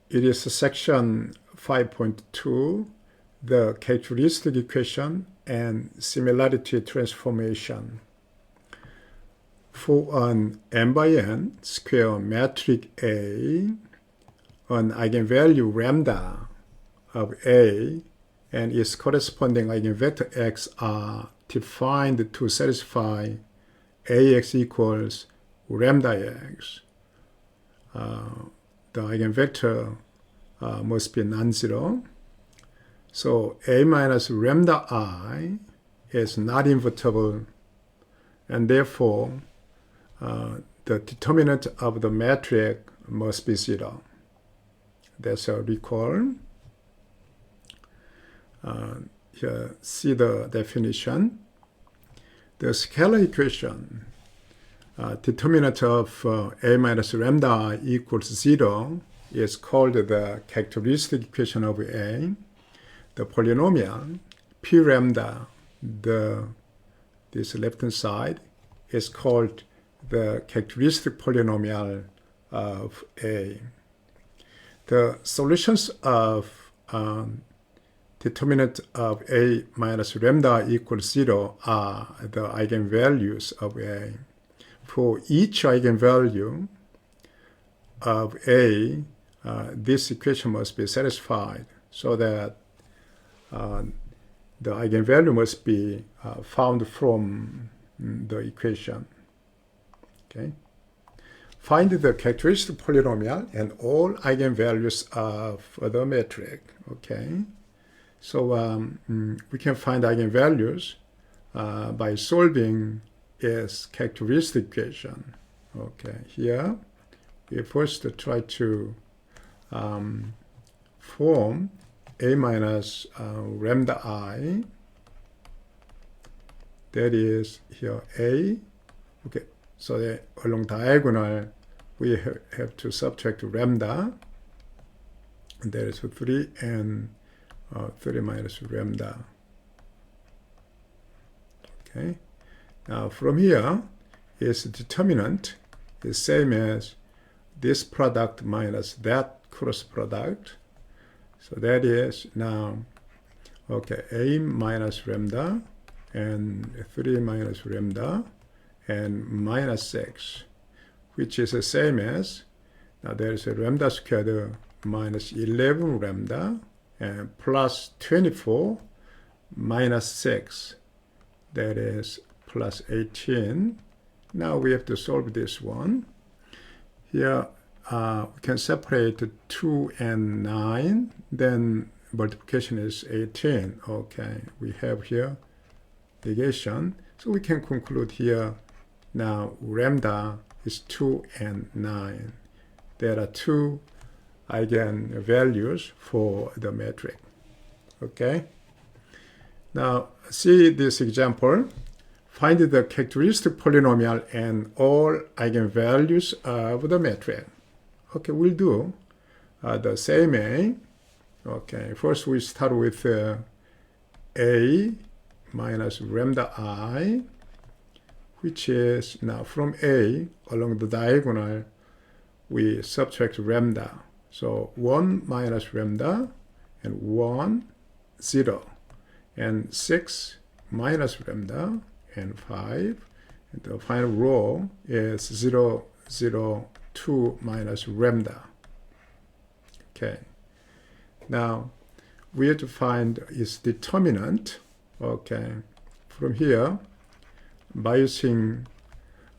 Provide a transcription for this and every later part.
it is section 5.2, the characteristic equation and similarity transformation. For an n by n square matrix A, an eigenvalue lambda of A and its corresponding eigenvector x are defined to satisfy Ax equals lambda x. The eigenvector must be non-zero. So A minus lambda I is not invertible, and therefore the determinant of the matrix must be zero. That's a recall. Here, see the definition. The scalar equation, determinant of A minus lambda I equals 0 is called the characteristic equation of A. The polynomial P lambda, this left-hand side, is called the characteristic polynomial of A. The solutions of determinant of A minus lambda equals 0 are the eigenvalues of A. For each eigenvalue of A, this equation must be satisfied so that the eigenvalue must be found from the equation. Okay. Find the characteristic polynomial and all eigenvalues of the metric. Okay. So we can find eigenvalues by solving its characteristic equation. Okay. Here we first try to form A minus lambda I. That is here A. Okay. So along diagonal, we have to subtract lambda. And that is 3 and 3 minus lambda. Okay. Now from here, its determinant is same as this product minus that cross product. So that is now, okay, A minus lambda and 3 minus lambda and minus 6, which is the same as, now there is a lambda squared minus 11 lambda and plus 24 minus 6, that is plus 18. Now we have to solve this one. Here we can separate 2 and 9, then multiplication is 18. Okay, we have here negation. So we can conclude here now lambda is 2 and 9. There are two eigenvalues for the metric. Okay. Now see this example. Find the characteristic polynomial and all eigenvalues of the metric. Okay, we'll do the same A. Okay, first we start with A minus lambda I, which is now from A along the diagonal, we subtract lambda. So 1 minus lambda and 1, 0. And 6 minus lambda and 5. And the final row is 0, 0, 2 minus lambda. Okay. Now we have to find its determinant. Okay. From here, by using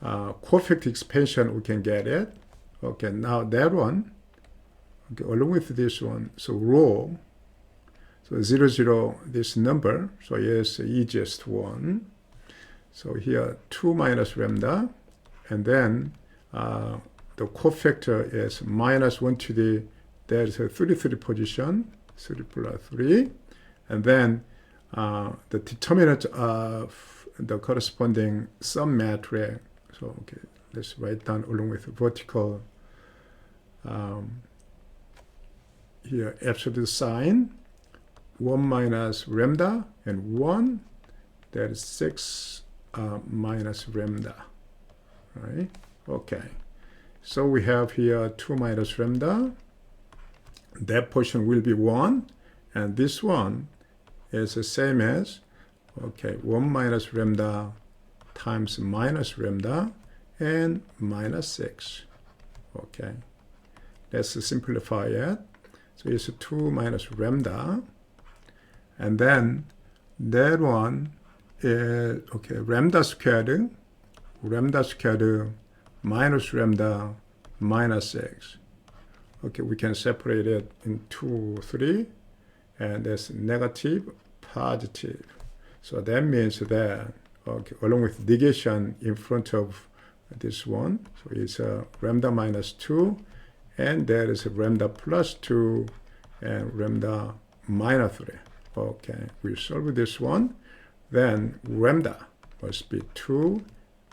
coefficient expansion, we can get it. Okay. Now that one, okay, along with this one, so row, so 0, 0, this number, so yes, the easiest one. So here 2 minus lambda, and then the cofactor is minus 1 to the, there's a 33 position, 3 plus 3, and then the determinant of the corresponding sum matrix. So okay, let's write down along with vertical here absolute sign, 1 minus lambda and 1, that is 6 minus lambda, right? Okay, so we have here 2 minus lambda that portion will be 1, and this one is the same as, okay, 1 minus lambda times minus lambda and minus 6. Okay, let's simplify it. So it's 2 minus lambda, and then that one is, okay, lambda squared minus lambda minus 6. Okay, we can separate it in 2, 3, and that's negative, positive. So that means that, okay, along with negation in front of this one, so it's lambda minus 2, and there is lambda plus 2 and lambda minus 3. Okay, we solve this one. Then lambda must be 2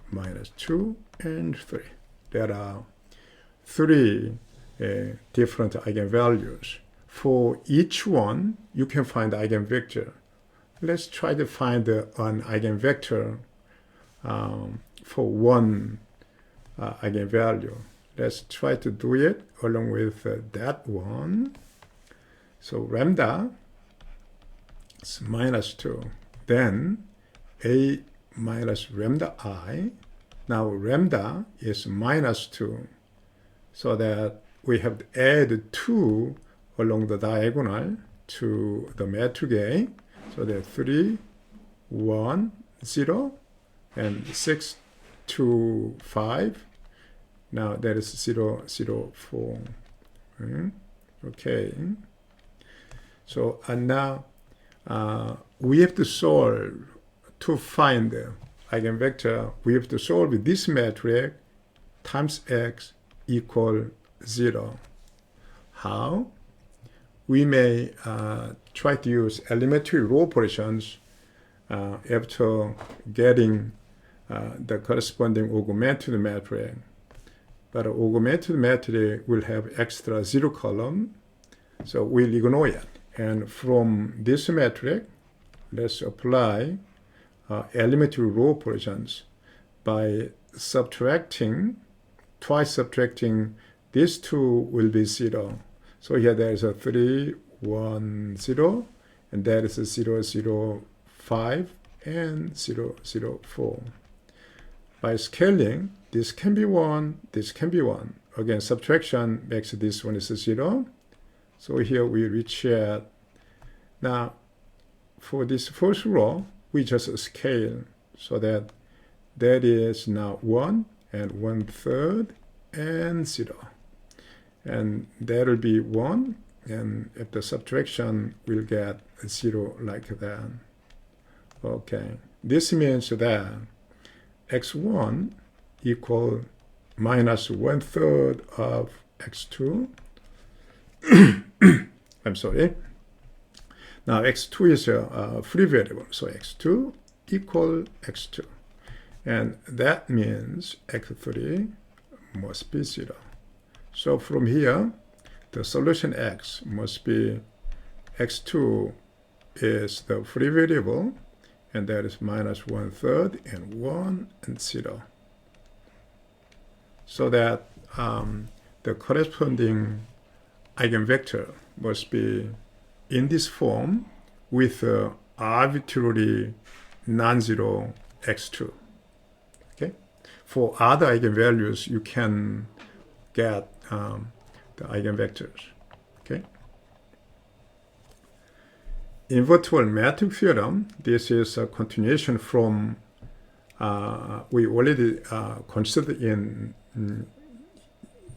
minus 2 and 3. There are 3 different eigenvalues. For each one, you can find eigenvector. Let's try to find an eigenvector for one eigenvalue. Let's try to do it along with that one. So lambda is minus 2. Then a minus lambda I. Now lambda is minus 2. So that we have to add 2 along the diagonal to the matrix A. So that 3, 1, 0, and 6, 2, 5. Now that is 0, 0, 4. Okay. So and now we have to solve to find the eigenvector. We have to solve this matrix times x equal 0. How? We may try to use elementary row operations after getting the corresponding augmented matrix. But augmented matrix will have extra 0 column, so we'll ignore it. And from this matrix, let's apply elementary row operations by subtracting, twice subtracting, these 2 will be 0. So here there is a 3, 1, 0, and that is a 0, 0, 5, and 0, 0, 4. By scaling, this can be 1, this can be 1. Again, subtraction makes this one is a 0. So here we reach it. Now, for this first row, we just scale so that that is now 1 and 1/3 and 0. And that will be 1, and after subtraction, we'll get a 0 like that. Okay, this means that x1 equal minus 1/3 of x2. I'm sorry. Now x2 is a free variable, so x2 equal x2. And that means x3 must be 0. So from here, the solution x must be x2 is the free variable, and that is minus 1/3 and 1 and 0. So that the corresponding eigenvector must be in this form with arbitrary non-zero x2. Okay. For other eigenvalues, you can get the eigenvectors. Okay. Invertible matrix theorem. This is a continuation from we already considered in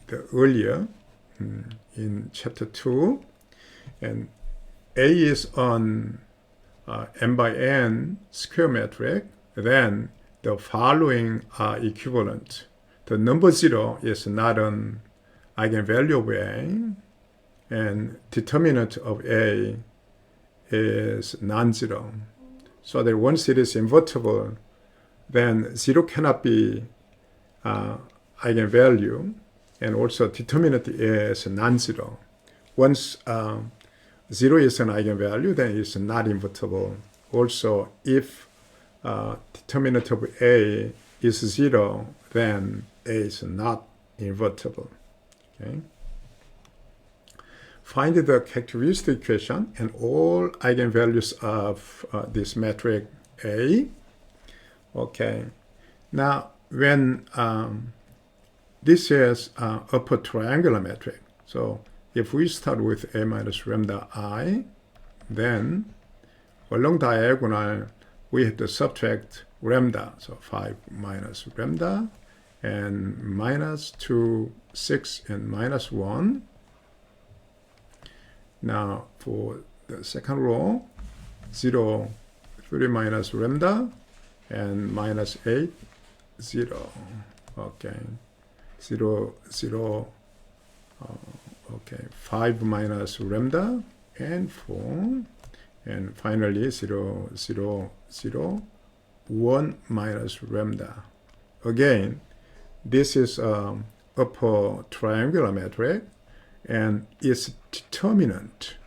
the earlier in chapter 2, and A is on n by n square matrix. Then the following are equivalent. The number 0 is not an eigenvalue of A, and determinant of A is non-zero. So that once it is invertible, then 0 cannot be eigenvalue, and also determinant is non-zero. Once 0 is an eigenvalue, then it's not invertible. Also, if determinant of A is 0, then A is not invertible. Okay. find the characteristic equation and all eigenvalues of this metric A. Okay, now when this is upper triangular metric, so if we start with A minus lambda I, then along diagonal we have to subtract lambda, so 5 minus lambda, and minus 2, 6, and minus 1. Now for the second row, 0, 3 minus lambda, and minus 8, 0. Okay, 0, 0, okay, 5 minus lambda, and 4. And finally, 0, 0, 0, 1 minus lambda. Again, this is upper triangular metric, and its determinant.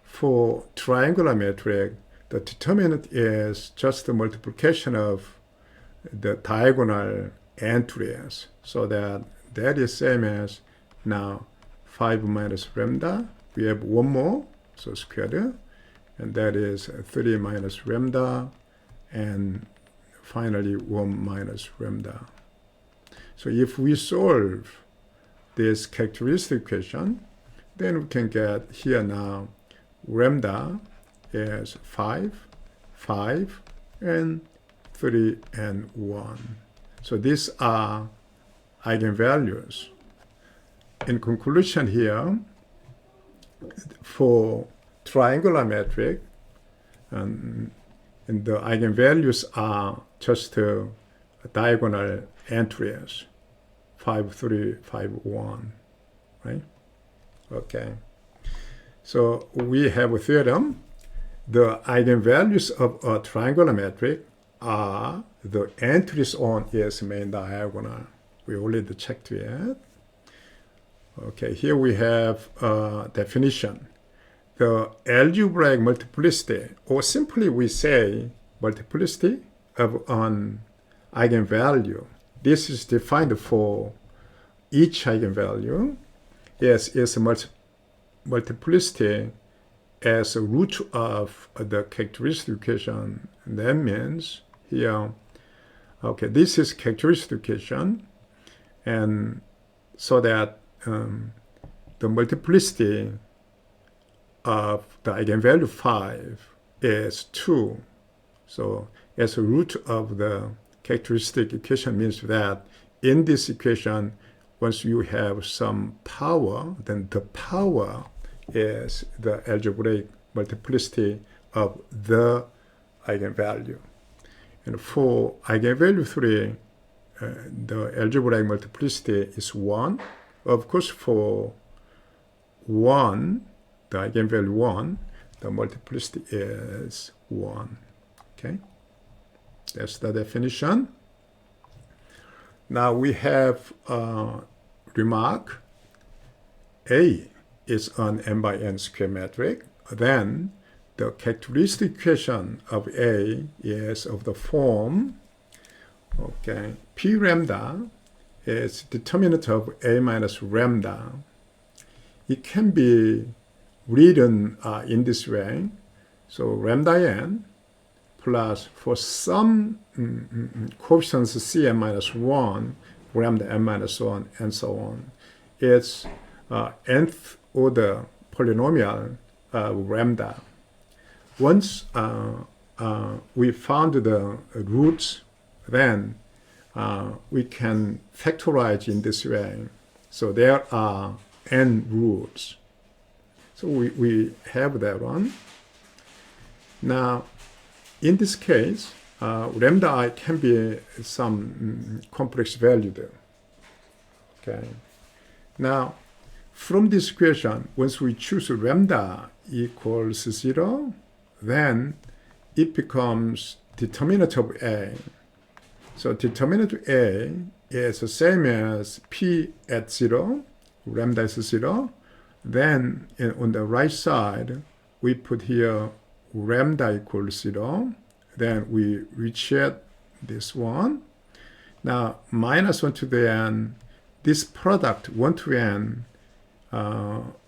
For triangular metric, the determinant is just the multiplication of the diagonal entries. So that is same as now 5 minus lambda. We have one more, so squared, and that is 3 minus lambda, and finally 1 minus lambda. So if we solve this characteristic equation, then we can get here now lambda is 5, 5, and 3, and 1. So these are eigenvalues. In conclusion here, for triangular metric, and the eigenvalues are just diagonal entries, 5, 3, 5, 1, right? Okay. So we have a theorem. The eigenvalues of a triangular metric are the entries on its main diagonal. We already checked it. Okay, here we have a definition. The algebraic multiplicity, or simply we say multiplicity of an eigenvalue. This is defined for each eigenvalue as its multiplicity as a root of the characteristic equation. That means here, okay, this is characteristic equation, and so that the multiplicity of the eigenvalue 5 is 2. So as a root of the characteristic equation means that in this equation, once you have some power, then the power is the algebraic multiplicity of the eigenvalue. And for eigenvalue 3, the algebraic multiplicity is 1. Of course, for 1, the eigenvalue 1, the multiplicity is 1. Okay? That's the definition. Now we have a remark. A is an n by n square metric. Then the characteristic equation of A is of the form, okay, P lambda is determinant of A minus lambda. It can be written in this way. So lambda n plus for some coefficients Cn minus 1, lambda n minus 1, and so on. It's nth order polynomial of lambda. Once we found the roots, then we can factorize in this way. So there are n roots. So we have that one. Now, in this case, lambda I can be some complex value there. Okay. Now, from this equation, once we choose lambda equals 0, then it becomes determinant of A. So determinant of A is the same as P at 0, lambda is 0. Then on the right side, we put here lambda equals 0. Then we recheck this one. Now, minus 1 to the n, this product 1 to n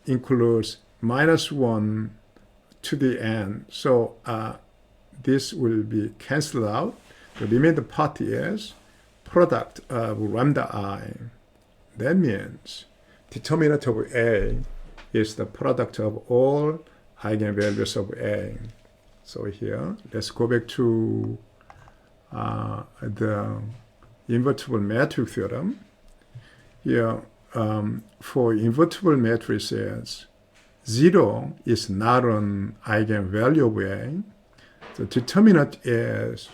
includes -1 to the n. So this will be canceled out. The remaining part is product of lambda I. That means determinant of A is the product of all eigenvalues of A. So here, let's go back to the invertible matrix theorem. Here, for invertible matrices, 0 is not an eigenvalue of A. The determinant is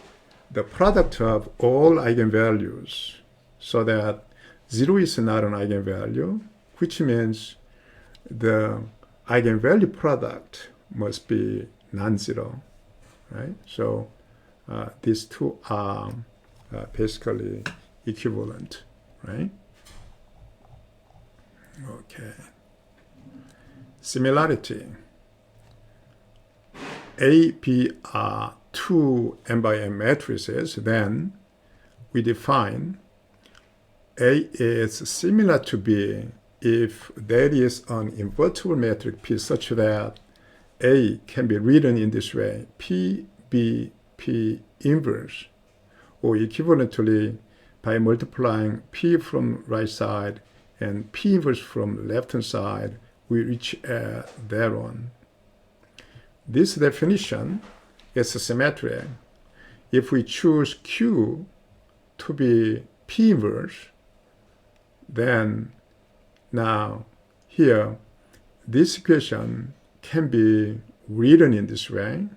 the product of all eigenvalues, so that 0 is not an eigenvalue, which means the eigenvalue product must be non-zero, right? So these two are basically equivalent, right? Okay. Similarity. A, B are two n by n matrices, then we define A is similar to B if there is an invertible matrix P such that A can be written in this way: P, B, P inverse, or equivalently by multiplying P from right side and P inverse from left hand side, we reach that one. This definition is symmetric. If we choose Q to be P inverse, then now here this equation can be written in this way.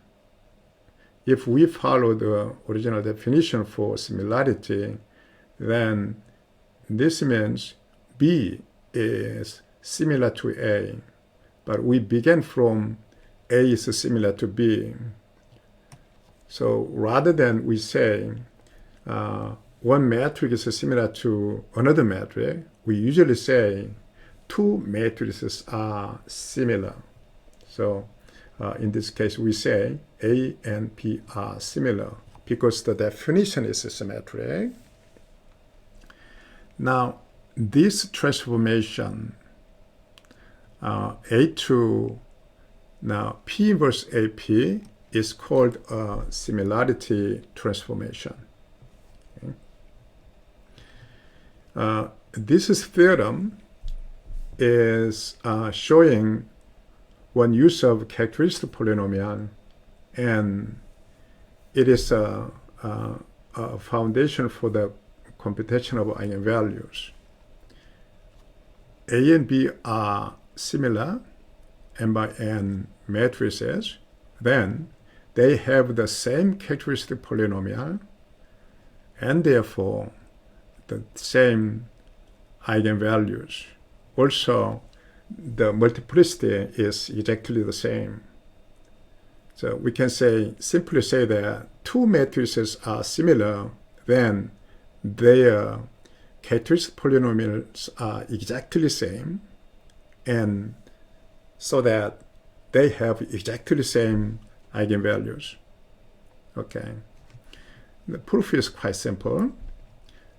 If we follow the original definition for similarity, then this means B is similar to A, but we began from A is similar to B. So rather than we say one matrix is similar to another matrix, we usually say two matrices are similar. So in this case, we say A and B are similar because the definition is symmetric. Now, this transformation, A to now P inverse AP, is called a similarity transformation. Okay. This theorem is showing one use of characteristic polynomial, and it is a foundation for the computation of eigenvalues. A and B are similar n by n matrices, then they have the same characteristic polynomial and therefore the same eigenvalues. Also, the multiplicity is exactly the same. So we can simply say that two matrices are similar, then their characteristic polynomials are exactly the same, and so that they have exactly the same eigenvalues. Okay. The proof is quite simple.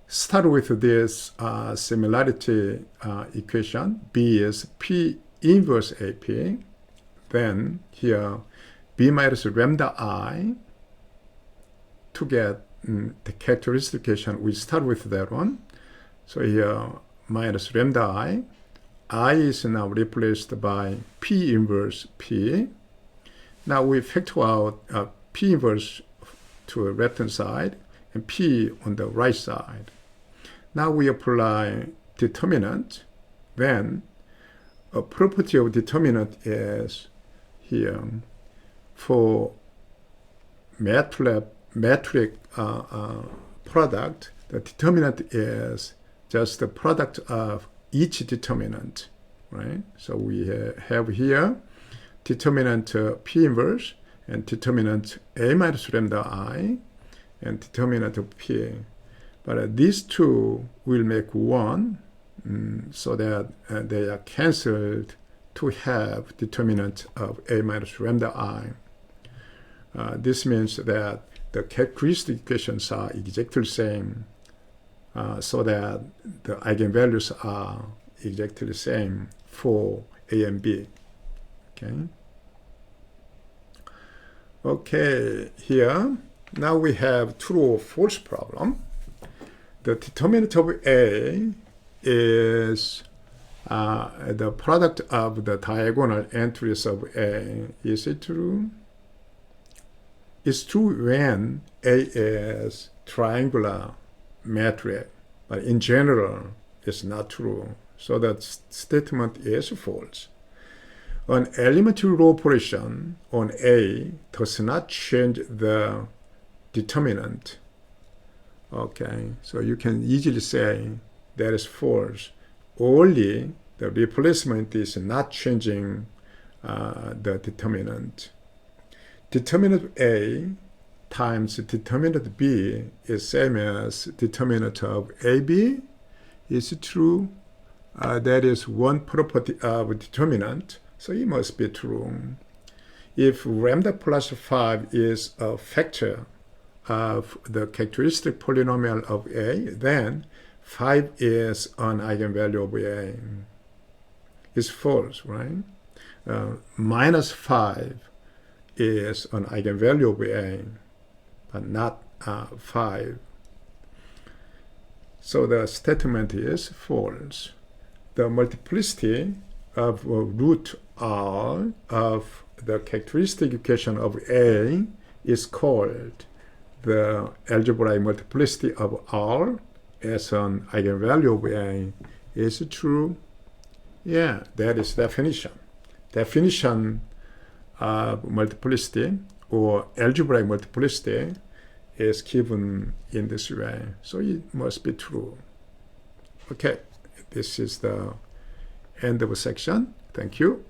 Start with this similarity equation. B is P inverse AP. Then here, B minus lambda I. To get the characteristic equation, we start with that one. So here, minus lambda I is now replaced by P inverse P. Now we factor out P inverse to the left hand side and P on the right side. Now we apply determinant. Then a property of determinant is here for metric product. The determinant is just the product of each determinant, right? So we have here determinant P inverse and determinant A minus lambda I and determinant of P. But these two will make one, so that they are cancelled to have determinant of A minus lambda I. This means that the characteristic equations are exactly the same, so that the eigenvalues are exactly the same for A and B. Okay, here, now we have true or false problem. The determinant of A is the product of the diagonal entries of A. Is it true? It's true when A is triangular matrix, but in general, it's not true. So that statement is false. An elementary row operation on A does not change the determinant. Okay, so you can easily say that is false. Only the replacement is not changing the determinant. Determinant A times determinant B is same as determinant of AB. Is it true? That is one property of determinant, so it must be true. If lambda plus 5 is a factor of the characteristic polynomial of A, then 5 is an eigenvalue of A. It's false, right? Minus 5 is an eigenvalue of A, but not 5. So the statement is false. The multiplicity of root R of the characteristic equation of A is called the algebraic multiplicity of R as an eigenvalue of A. Is it true? Yeah, that is definition. Definition of multiplicity or algebraic multiplicity is given in this way. So it must be true. Okay, this is the end of the section. Thank you.